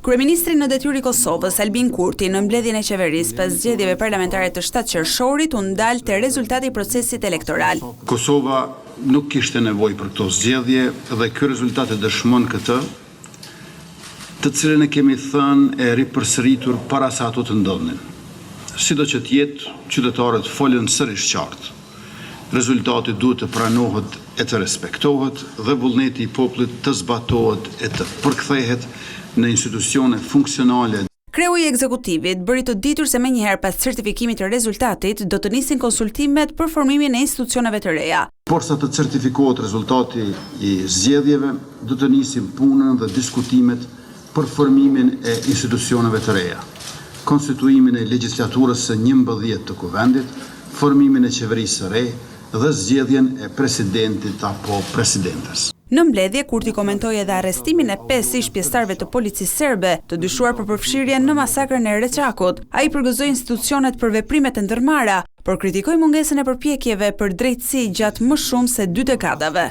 Kryeministri në detyrë i Kosovës, Albin Kurti, në mbledhjen e qeverisë pas zgjedhjeve parlamentare të 7 qershorit, u ndal te rezultati i procesit elektoral. Kosova nuk kishte nevojë për këto zgjedhje dhe ky rezultat e dëshmon këtë, të cilën e kemi thënë e ripërsëritur para se ato të ndodhnin. Sido që të jetë, qytetarët folën sërish qartë. Rezultati duhet të pranohet e të respektohet dhe vullneti i popullit të zbatohet e të përkthehet në institucione funksionale. Kreu i ekzekutivit bëri të ditur se menjëherë pas certifikimit të rezultatit do të nisin konsultimet për formimin e institucioneve të reja. Por sa të certifikohet rezultati i zgjedhjeve, do të nisim punën dhe diskutimet për formimin e institucioneve të reja, konstituimin e legjislaturës së 11 të kuvendit, formimin e qeverisë së re dhe zgjedhjen e presidentit apo presidentes. Në mbledhje, Kurti komentoi edhe arrestimin e 5 ish pjesëtarëve të policisë serbe, të dyshuar për përfshirjen në masakrën e Reçakut. Ai përgëzoi institucionet për veprimet e ndërmarra, por kritikoi mungesën e përpjekjeve për drejtësi gjatë më shumë se 2 dekadave.